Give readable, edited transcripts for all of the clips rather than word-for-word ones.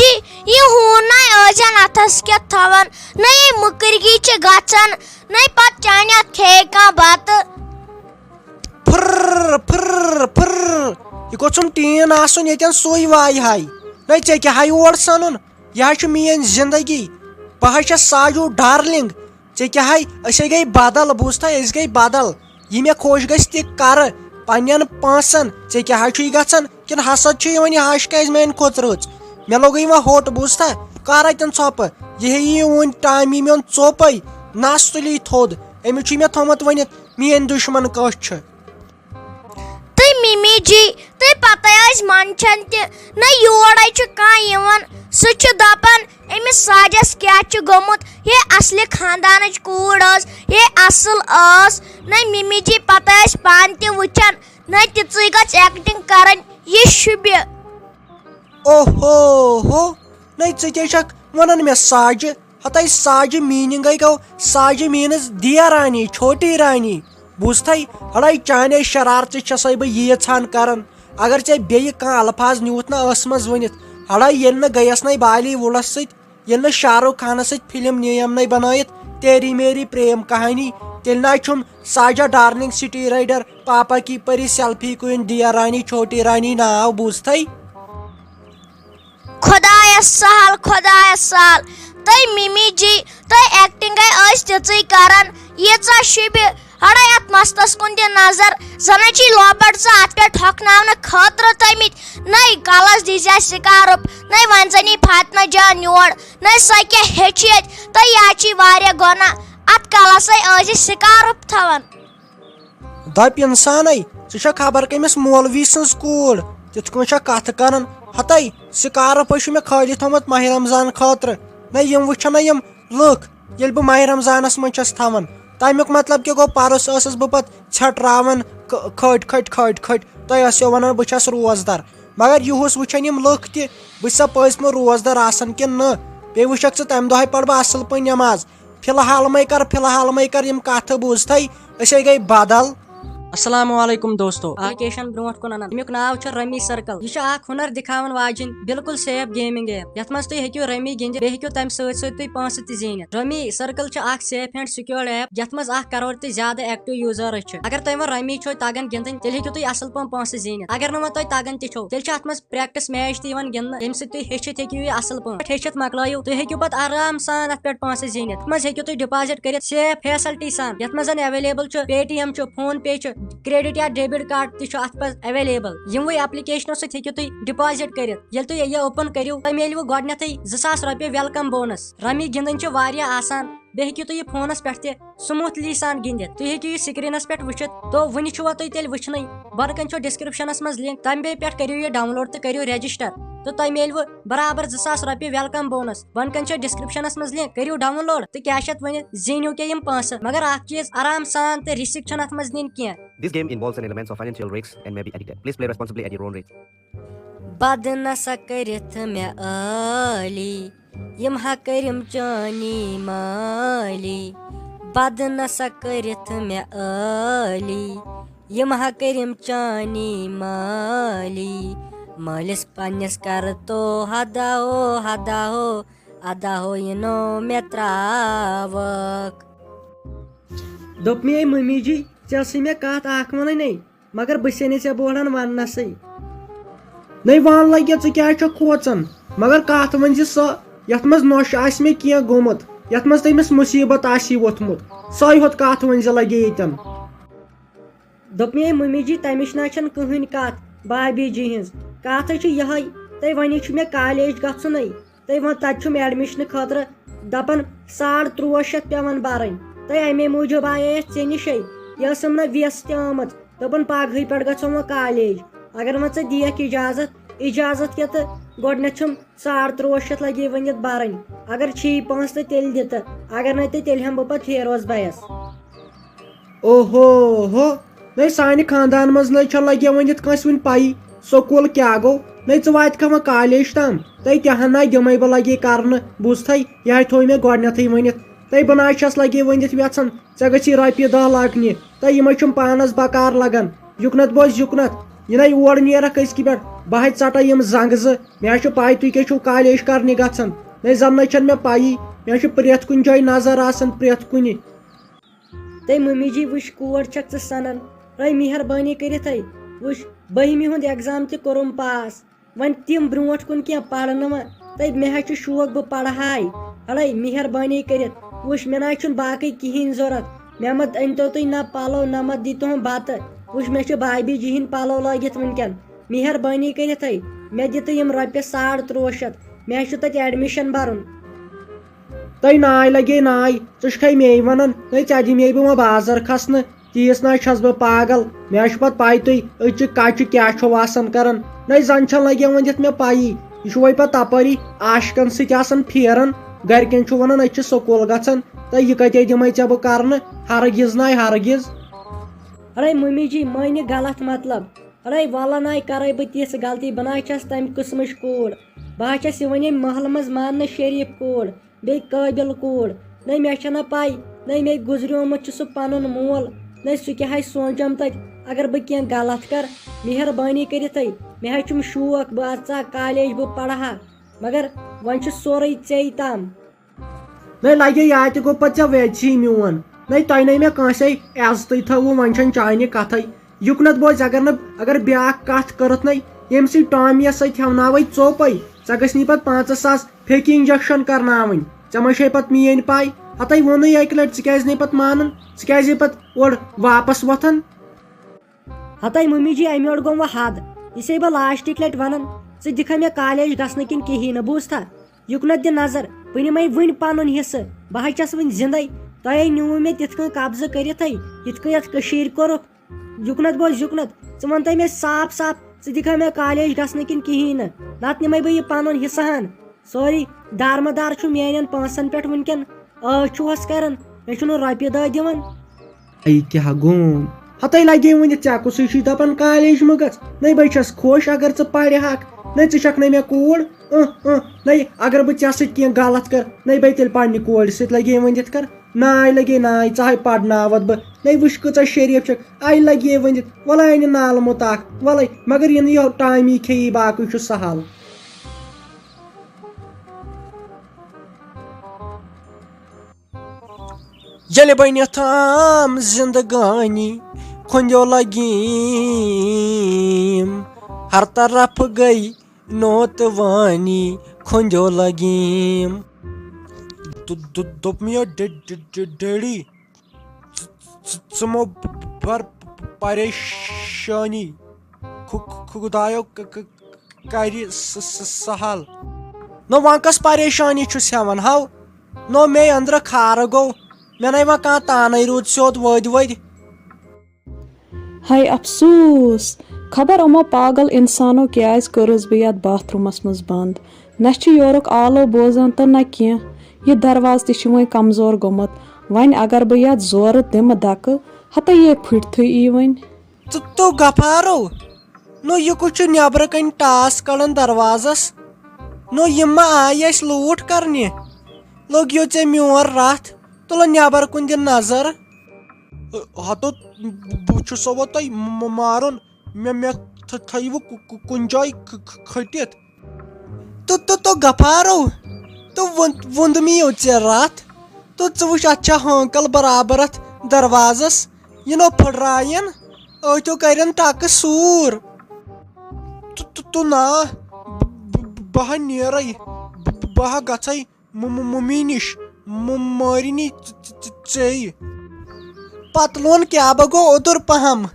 جی یہ ہونا آجان اتھس کیا تھاون نئی مکرگی چھ گژھان نئی پت چانہ کھے کان بات پھر پھر پھر یہ گوژھم ٹین آسن یتن سوے واے ہاے نئی ژےٚ کیٛاہ ہاے اور سنُن یہ چھ میٲنۍ زندگی بہٕ چھس ساجو ڈارلنگ ژےٚ کیٛاہ ہاے أسے گٔے بدل بوٗزتھا أسۍ گٔے بدل یہ مےٚ خۄش گژھِ تہِ کرٕ پننٮ۪ن پونٛسن ژےٚ کیٛاہ حظ چھُے گژھان کِنہٕ حسد چھُ یِوان یہِ ہش کیٛازِ میانہِ کھۄتہٕ رٕژ مےٚ لوگُے وۄنۍ ہوٚٹ بوٗزتھا کر اتٮ۪ن ژھۄپہٕ یہِ ہیٚیی وُنۍ ٹامی میون ژوٚپے نس تُلی تھوٚد أمِس چھُے مےٚ تھوٚمُت ؤنِتھ میٲنۍ دُشمن کٔس چھِ تُہۍ مِمی جی تُہۍ پتہ ٲسۍ منٛدچھان تہِ نہ یورے چھُ کانٛہہ یِوان سُہ چھُ دپان أمِس ساجس کیٛاہ چھُ گوٚمُت ہے اصلہِ خاندانٕچ کوٗر ٲس ہے اصل ٲس نہ مِمی جی پتہ ٲسۍ پانہٕ تہِ وٕچھان نہ تِژٕے گژھِ ایکٹنگ کرٕنۍ یہِ شوٗبہِ اوہو ہو نئی ژٕ کیٛاہ چھکھ ونان مےٚ ساجہِ ہتاے ساجہِ میٖنِنگے گوٚو ساجہِ میٖنٕز دِیا رانی چھوٹی رانی بوٗزتھے ہڑے چانے شرارتہٕ چھسے بہٕ ییٖژہن کران اگر ژےٚ بیٚیہِ کانٛہہ الفاظ نِیوٗتھ نا ٲسہٕ منٛز ؤنِتھ ہڑے ییٚلہِ نہٕ گٔیس نے بالی وُڈس سۭتۍ ییٚلہِ نہٕ شاہ رُخ خانس سۭتۍ فلم نِیَم نے بنٲیِتھ تیری میری پریم کہانی تیٚلہِ نہ چھُم ساجا ڈارلنگ سٹی رائڈر پاپا کی پری سیلفی کوئن دیا رانی چھوٹی رانی ناو بوٗزتھے خۄدایس سہل خۄدایس سہل تُہۍ مِمی جی تُہۍ ایکٹنگے ٲسۍ تِژٕے کران ییٖژاہ شوٗبہِ ہڑے اتھ مستس کُن دِ نظر زنے چھی لوپٹ ژٕ اتھ پٮ۪ٹھ ہۄکھناونہٕ خٲطرٕ تھٲمٕتۍ نَے کلس دیٖزِ سِکارُپ نَے وۄنۍ زن یی فاطمہ جان یور نَے سۄ کیٛاہ ہیٚچھِ ییٚتہِ تہٕ یا چھی واریاہ گۄناہ اتھ کلسے ٲسۍ سِکارُپ تھاوان دپ انسانے ژٕ چھکھ خبر کٔمِس مولوی سٕنٛز کوٗر تِتھ کٔنۍ چھکھ کتھٕ کران ہتے سِکارُپ چھُ مےٚ خٲلی تھوٚمُت ماہِ رمضان خٲطرٕ نہ یِم وٕچھن نہ یِم لُکھ ییٚلہِ بہٕ ماہِ رمضانس منٛز چھس تھاوان تمیُک مطلب کیٛاہ گوٚو پرُس ٲسٕس بہٕ پتہٕ ژھٹراوان کھٔٹۍ کھٔٹۍ کھٔٹۍ کھٔٹۍ تۄہہِ ٲسِو ونان بہٕ چھس روزدر مگر یِہُس وٕچھن یِم لُکھ تہِ بہٕ چھسا پٔزۍ پٲٹھۍ روزدر آسان کِنہٕ نہ بیٚیہِ وٕچھکھ ژٕ تمہِ دۄہے پرٕ بہٕ اصل پٲٹھۍ نٮ۪ماز فلحال مے کر یِم کتھٕ بوٗزتھے أسے گٔے بدل السلام علیکم دوستو ایپلکیشن برونٛٹھ کُن انان امیُک ناو چھُ رمی سرکل یہ چھُ اکھ ہُنر دکھاون واجِنۍ بالکل سیف گیمنگ ایپ یتھ منٛز تُہۍ ہیٚکِو رمی گِنٛدِتھ بیٚیہِ ہیٚکِو تمہِ سۭتۍ سۭتۍ تُہۍ پونٛسہٕ تہِ زیٖنِتھ رمی سرکل چھُ اکھ سیف اینڈ سکیور ایپ یتھ منٛز 1 کرور تہِ زیادٕ ایکٹِو یوٗزٲرٕس چھِ اگر تۄہہِ وۄنۍ رمی چھو تگان گِنٛدٕنۍ تیٚلہِ ہیٚکِو تُہۍ اصل پٲٹھۍ پونٛسہٕ زیٖنِتھ اگر نہٕ وۄنۍ تۄہہِ تگان تہِ چھو تیٚلہِ چھِ اتھ منٛز پریکٹس میچ تہِ یِوان گِنٛدنہٕ ییٚمہِ سۭتۍ تُہۍ ہیٚچھِتھ ہیٚکِو یہِ اصل پٲٹھۍ ہیٚچھِتھ مۄکلٲیِو تُہۍ ہیٚکِو پتہٕ آرام سان اتھ پٮ۪ٹھ پونٛسہٕ زیٖنِتھ اتھ منٛز ہیٚکِو تُہۍ ڈِپازٹ کٔرِتھ سیف فیسلٹی سان یتھ منٛز زن ایویلیبل چھُ پے ٹی ایم چھُ فون پے چھُ کریڈٹ یا ڈیبٹ کارڈ تہِ چھُ اتھ منٛز ایویلیبل یِموٕے ایپلکیشنو سۭتۍ ہیٚکِو تُہۍ ڈِپازٹ کٔرِتھ ییٚلہِ تُہۍ یہِ اوپن کٔرِو تۄہہِ میلوٕ گۄڈنیتھٕے 2000 رۄپیہِ ویلکم بونس رمی گِنٛدٕنۍ چھِ واریاہ آسان بیٚیہِ ہیٚکِو تُہۍ یہِ فونس پٮ۪ٹھ تہِ سموٗتھلی سان گِنٛدِتھ تُہۍ ہیٚکِو یہِ سکریٖنس پٮ۪ٹھ وٕچھِتھ تو وُنہِ چھُوا تُہۍ تیٚلہِ وٕچھنٕے بۄنہٕ کَنۍ چھُ ڈسکرپشنس منٛز لِنک تمہِ پٮ۪ٹھ کٔرِو یہِ ڈاوُن لوڈ تہٕ کٔرِو رجسٹر تہٕ تۄہہِ میلوٕ برابر 2000 رۄپیہِ ویلکم بونس بۄنہٕ کَنۍ چھِ ڈسکرپشنس منٛز لِنک کٔرِو ڈاوُن لوڈ تہٕ کیاہ چھِ اتھ ؤنِتھ زیٖنِو کیٚنٛہہ یِم پونٛسہٕ مگر اکھ چیٖز آرام سان تہٕ رِسک چھنہٕ اتھ منٛز نِنۍ کیٚنٛہہ This game involves an element of financial risks and may be addictive. Please play responsibly at your own risk. بد نسا کٔرِتھ مےٚ عٲلی یِم ہا کٔرِم چٲنی مٲلی بد نسا کٔرِتھ مےٚ عٲلی یِم ہا کٔرِم چٲنی مٲلی مٲلِس پننِس کرٕ تو ہدا ہو ادا ہو یِنو مےٚ تراوَکھ دوٚپ مے ممی جی ژےٚ ٲسٕے مےٚ کتھ اکھ ونٕنۍ مگر بہٕ چھسے نہٕ ژےٚ بوڑان وننسٕے نٔے ون لگہِ ژٕ کیٛازِ چھکھ کھوژان مگر کتھ ؤنۍ زِ سۄ یتھ منٛز نۄش آسہِ مےٚ کینٛہہ گوٚمُت یتھ منٛز تٔمِس مُصیبت آسی ووٚتھمُت سۄے ہوت کتھ ؤنۍ زِ لگے ییٚتٮ۪ن دوٚپ مے ممی جی تمِچ نہ چھنہٕ کٕہٕنۍ کتھ بابی جی ہٕنٛز کتھ چھِ یِہے تۄہہِ وۄنۍ چھُ مےٚ کالیج گژھُنٕے تۄہہِ وۄنۍ تتہِ چھُم ایڈمِشنہٕ خٲطرٕ دپان 1350 پیٚوان برٕنۍ تۄہہِ امے موٗجوٗب آیے أسۍ ژےٚ نِشے یہِ ٲسٕم نہٕ ویس تہِ آمٕژ دوٚپُن پگہٕے پٮ۪ٹھ گژھو وۄنۍ کالیج اگر وۄنۍ ژٕ دِیکھ اجازت کیٛاہ تہٕ گۄڈنیتھ چھُم 1350 لگے ؤنِتھ برٕنۍ اگر چھی پونٛسہٕ تہٕ تیٚلہِ دِ تہٕ اگر نہٕ تہٕ تیٚلہِ ہٮ۪مہٕ بہٕ پتہٕ فیروز بھایس اوہو ہو نٔے سانہِ خاندان منٛز نٔے چھےٚ لگے ؤنِتھ کٲنٛسہِ وُنہِ پایی سکوٗل کیٛاہ گوٚو نٔے ژٕ واتکھا وۄنۍ کالیج تام تۄہہِ تہِ ہنا دِمے بہٕ لگے کرنہٕ بوٗزتھے یِہے تھوٚو مےٚ گۄڈنیتھٕے ؤنِتھ تۄہہِ بہٕ نہ چھس لگے ؤنِتھ یژھان ژےٚ گژھی رۄپیہِ دہ لگنہِ تۄہہِ یِمے چھُم پانس بکار لگان یُکنتھ بوز یُکنتھ یہِ نَے اور نیرکھ أزکہِ پٮ۪ٹھ بہٕ ژٹا یم زنگ مےٚ چھُ پاے تُہۍ کیٛاہ چھِو کالیج کرنہِ گژھان نَے زن چھنہٕ مےٚ پایی مےٚ چھُ پرٛٮ۪تھ کُنہِ جایہِ نظر آسان پرٛٮ۪تھ کُنہِ تے ممی جی وٕچھ کوٗر چھکھ ژٕ سنان اے مہربٲنی کٔرِتھ وٕچھ 12ہمہِ ہُنٛد ایگزام تہِ کوٚرُم پاس وۄنۍ تِم برونٛٹھ کُن کینٛہہ پرنہٕ وۄنۍ تے مےٚ حظ چھُ شوق بہٕ پرٕ ہاے اڑے مہربٲنی کٔرِتھ وٕچھ مےٚ نہ حظ چھُنہٕ باقٕے کِہیٖنۍ ضوٚرتھ مےٚ مت أنۍتو تُہۍ نہ پلو نہ مت دیٖتوہم بتہٕ وٕچھ مےٚ چھِ بھابھی جی ہِنٛدۍ پلو لٲگِتھ وٕنکٮ۪ن مہربٲنی کٔرِتھ مےٚ دِتہٕ یِم رۄپیس 1350 مےٚ حظ چھُ تتہِ ایڈمِشن برُن تۄہہِ ناے لگے ناے ژٕ چھکھے مے ونان نَے ژےٚ دِمے بہٕ وۄنۍ بازر کھسنہٕ تیٖژ نہ چھس بہٕ پاگل مےٚ حظ چھِ پتہٕ پاے تُہۍ أزچہِ کچہِ کیٛاہ چھِو آسان کران نَے زن چھےٚ لگے وۄنۍ دِتھ مےٚ پایی یہِ چھُ وۄنۍ پتہٕ تپٲری عاشقن سۭتۍ آسان پھیران گرِکٮ۪ن چھُ ونان أسۍ چھِ سکوٗل گژھان تہٕ یہِ کتے دِمے ژےٚ بہٕ کرنہٕ ہرگز ناے ہرگز اڑے ممی جی مٲنہِ غلط مطلب اڑے واللہ ناے کرے بہٕ تِژھ غلطی بہٕ نہ حظ چھس تمہِ قٕسمٕچ کوٗر بہٕ حظ چھس یِوان ییٚمہِ محلہٕ منٛز ماننہٕ شریٖف کوٗر بیٚیہِ قٲبِل کوٗر نَے مےٚ چھنہ پاے نَے مےٚ گُزریومُت چھُ سُہ پنُن مول نَے سُہ کیٛاہ آسہِ سونٛچان تتہِ اگر بہٕ کینٛہہ غلط کرٕ مہربٲنی کٔرِتھ مےٚ حظ چھُم شوق بہٕ اژا کالیج بہٕ پرٕ ہا مگر وۄنۍ چھُ سورُے ژےٚ تام نَے لگے یا تہِ گوٚو پتہٕ ژےٚ ویژھی میون نَے تۄہہِ نَے مےٚ کٲنٛسے عزتٕے تھٲوٕ وۄنۍ چھنہٕ چانہِ کتھے یُکنتھ بوز اگر بیاکھ کتھ کٔرٕتھ نَے ییٚمہِ سۭتۍ ٹامیَس سۭتۍ ہٮ۪وناوے ژوٚپے ژےٚ گژھنی پتہٕ 5,000 پھیٚکہِ انجکشن کرناوٕنۍ ژےٚ ما چھے پتہٕ میٲنۍ پاے ہتے ووٚنُے اکہِ لٹہِ ژٕ کیٛازِ نَے پتہٕ مانان ژٕ کیٛازِ پتہٕ اورٕ واپس وۄتھان ہتے ممی جی امہِ یورٕ گوٚو وۄنۍ حد یہِ چھسے بہٕ لاسٹٕکۍ لٹہِ ونان ژٕ دِکھا مےٚ کالیج گژھنہٕ کِنۍ کِہیٖنۍ نہٕ بوٗزتھا یُکنتھ دِ نظر بہٕ نِمے وٕنۍ پنُن حصہٕ بہٕ حظ چھس وٕنۍ زندے تۄہے نیوٗوٕ مےٚ تِتھ کٔنۍ قبضہٕ کٔرِتھ یِتھ کٔنۍ یتھ کٔشیٖرِ کوٚرُکھ یُکنتھ بوز یُکنتھ ژٕ ون تہٕ مےٚ صاف صاف ژٕ دِکھا مےٚ کالیج گژھنہٕ کِنۍ کِہیٖنۍ نہٕ نتہٕ نِمے بہٕ یہِ پنُن حصہٕ ہن سورُے دارمدار چھُ میانٮ۪ن پونٛسن پٮ۪ٹھ وٕنکٮ۪ن ٲش چھُ ہوس کران مےٚ چھُنہٕ رۄپیہِ دہ دِوان اے کیٛاہ گوم ہتے لگے ؤنِتھ ژےٚ کُسٕے چھُے دپان کالیج مہ گژھ نَے بہٕ چھس خۄش اگر ژٕ پرِہکھ نَے ژٕ چھکھ نَے مےٚ کوٗر نَے اگر بہٕ ژےٚ سۭتۍ کینٛہہ غلط کر نَے بے تیٚلہِ پننہِ کورِ سۭتۍ لگے ؤنِتھ کر ناے لگے ناے ژٕ ہاے پرناوتھ بہٕ نَے وٕچھ کۭژاہ شریٖف چھکھ آے لگے ؤنِتھ وَلے انہِ نالہٕ مُت اکھ وَلے مگر یِنہٕ یہِ ٹامی کھیٚیی باقٕے چھُ سہل ییٚلہِ بٔنِتھ آم زندگانی کھۄنٛدیو لگیٖم ہر طرف گٔے نوتوانی کھۄنٛدیو لگیٖم دوٚپ مےٚ ڈیڈی ژٕ مو بر پریشٲنی خُدایو کرِ سہل نو وۄنۍ کۄس پریشٲنی چھُس ہٮ۪وان ہو نو مے أنٛدرٕ خارٕ گوٚو مےٚ نَے وۄنۍ کانٛہہ تانے روٗد سیوٚد ؤدۍ ہاے افسوٗس خبر یِمو پاگل اِنسانو کیٛازِ کٔرٕس بہٕ یتھ باتھ روٗمس منٛز بنٛد نہ چھُ یورُک آلو بوزان تہٕ نہ کینٛہہ یہِ دروازٕ تہِ چھُ وۄنۍ کمزور گوٚمُت وۄنۍ اگر بہٕ یتھ زورٕ دِمہٕ دکہٕ ہتے یے پھٕٹتھٕے یی وۄنۍ تو گفارو نو یہِ کُس چھُ نٮ۪برٕ کنۍ ٹاس کڑان دروازس نو یِم ما آیہِ اَسہِ لوٗٹھ کرنہِ لوٚگیو ژےٚ میون رتھ تُلہٕ نٮ۪بر کُن دِ نظر ہتو بہٕ چھُسو تۄہہِ مارُن مےٚ تھٲیوٕ کُنہِ جایہِ کھٔٹِتھ تو گفارو تو ووٚنٛد میو ژےٚ رتھ تو ژٕ وٕچھ اتھ چھا ہٲنکل برابر اتھ دروازس یہِ نو پھٕٹراین ٲٹھیو کرن ٹکہٕ سوٗر تو نا بہٕ ہا نیرے بہٕ ہا گژھے مُممی نِش مٲرِنی ژےٚ پتہٕ لون کیٛابہ گوٚو اوٚدُر پہم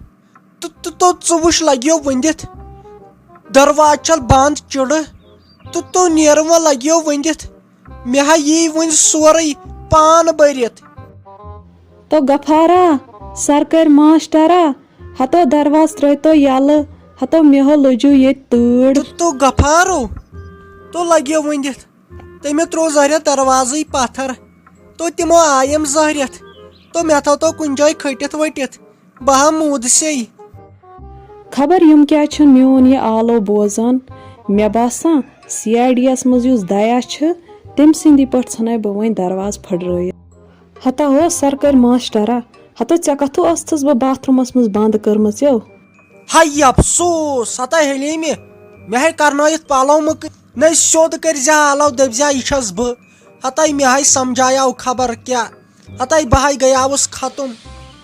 تو ژٕ وٕچھ لگیو ؤنِتھ درواز چھل بنٛد چِڑٕ تو نیرٕ وۄنۍ لگیو ؤنِتھ مےٚ ہا یی وۄنۍ سورُے پان بٔرِتھ تو گفارا سرکٲرۍ ماشٹرا ہتو درواز ترٲیتو یلہٕ ہتو مےٚ ہو لٔجِو ییٚتہِ تۭر تو گفارو تو لگیو ؤنِتھ تٔمۍ ترٛوو زہرٮ۪تھ دروازٕے پتھر تو تِمو آیم زہرٮ۪تھ تو مےٚ تھوتو کُنہِ جایہِ کھٔٹِتھ ؤٹِتھ بہٕ ہا موٗدسے خبر یِم کیٛازِ چھُنہٕ میون یہِ آلو بوزان مےٚ باسان CID یس منٛز یُس دیا چھِ تٔمۍ سٕنٛدی پٲٹھۍ ژھٕنَے بہٕ وۄنۍ درواز پھٕٹرٲیِتھ ہتا ہو سرکٲرۍ ماشٹرا ہتو ژےٚ کتھو ٲسٕس بہٕ باتھ روٗمس منٛز بنٛد کٔرمٕژ یو ہاے افسوٗس ہتا ہیٚلے مےٚ مے کرنٲیِتھ پلو مٕکٕر نہ سیوٚد کٔرزِ حالو دٔپزِ یہِ چھس بہٕ ہتاے مے سمجھایو خبر کیٛاہ ہتاے بہٕ گٔیاوُس ختم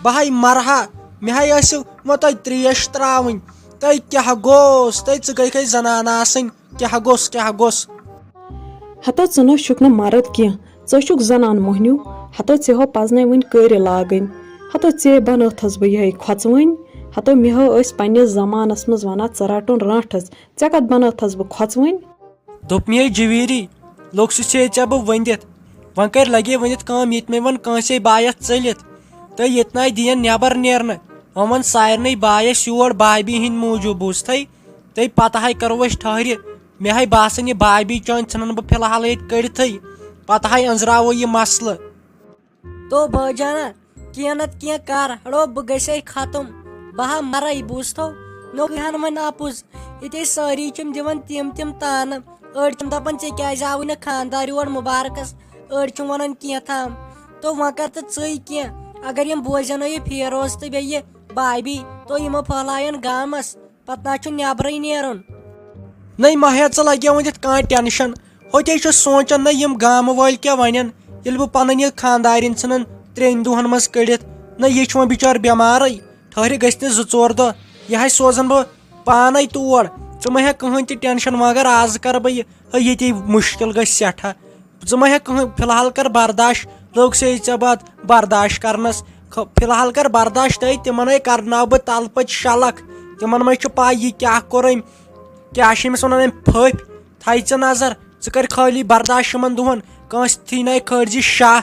بہٕ مرہا مے ٲسِو وۄنۍ تۄہہِ تریش ترٛاوٕنۍ تۄہہِ کیٛاہ گوٚس ژٕ گٔیکھے زنان آسٕنۍ کیٛاہ گوٚس ہتا ژٕ نہ چھُکھ نہٕ مرد کینٛہہ ژٕ چھُکھ زنان موہنیو ہتا ژےٚ ہو پزنے وۄنۍ کٔرۍ لاگٕنۍ ہتا ژےٚ بنٲوتھس بہٕ یِہے کھۄژوٕنۍ ہتا مےٚ ٲسۍ پننس زمانس منٛز ونان ژٕ رٹُن رانٛٹھس ژےٚ کتھ بنٲوتھس بہٕ کھۄژوٕنۍ دوٚپ مے جویٖری لوٚگ سُہ ژےٚ بہٕ ؤنِتھ وۄنۍ کر لگے ؤنِتھ کٲم ییٚتہِ مےٚ وۄنۍ کٲنٛسے بایس ژٔلِتھ تہٕ ییٚتہِ ناے دِین نٮ۪بر نیرنہٕ وۄنۍ ون سارنٕے بایس یور بابی ہٕنٛدۍ موٗجوٗب بوٗزتھے تہٕ پتہٕ کرو أسۍ ٹھہرِ مے باسان یہِ بابی چٲنۍ ژھٕنن بہٕ فلحال ییٚتہِ کٔڑتھٕے پتہٕ أنٛزراوو یہِ مسلہٕ تو بٲجانا کینٛہہ نتہٕ کینٛہہ کر ہڑو بہٕ گژھے ختم بہٕ مرے بوٗزتھو نوٚکہن وۄنۍ اپُز ییٚتہِ سٲری چھِم دِوان تِم تانہٕ أڑۍ چھِم دپان ژےٚ کیازِ آوٕے نہٕ خاندار یور مُبارکس أڑۍ چھِم ونان کینٛہہ تام تو وۄنۍ کر تہٕ ژٕے کینٛہہ اگر یِم بوزن یہِ فیروز تہٕ بیٚیہِ یہِ بابی تو یِمو پھہلایَن گامس پتہٕ نہ چھُ نٮ۪برٕے نیرُن نٔے مہ ژٕ لگے ؤنِتھ کانٛہہ ٹٮ۪نشن ہوٚتے چھُس سونٛچان نہ یِم گامہٕ وٲلۍ کیٛاہ وَنن ییٚلہِ بہٕ پنٕنۍ یہِ خاندارٮ۪ن ژھٕنن 3 دۄہن منٛز کٔڑِتھ نہ یہِ چھُ وۄنۍ بِچور بٮ۪مارٕے ٹھہرِ گٔژھۍ نہٕ 2-4 دۄہ یہِ سوزن بہٕ پانے تور ژٕ مہ ہےٚ کٕہٕنۍ تہِ ٹٮ۪نشن مگر آز کرٕ بہٕ ییٚتی مُشکِل گژھِ سٮ۪ٹھاہ ژٕ مہ ہےٚ کٕہٕنۍ فلحال کر برداش لوٚگ سے ژےٚ پتہٕ برداش کرنس فلحال کر برداش تہٕ تِمن کرناو بہٕ تلہٕ پٔتۍ شلکھ تِمن ما چھُ پاے یہِ کیٛاہ کوٚر أمۍ کیٛاہ چھِ أمِس ونان أمۍ پھٔپۍ تھایہِ ژٕ نظر ژٕ کر خٲلی برداش یِمن دۄہن کٲنٛسہِ تھی نَے کھٲرزِ شاہ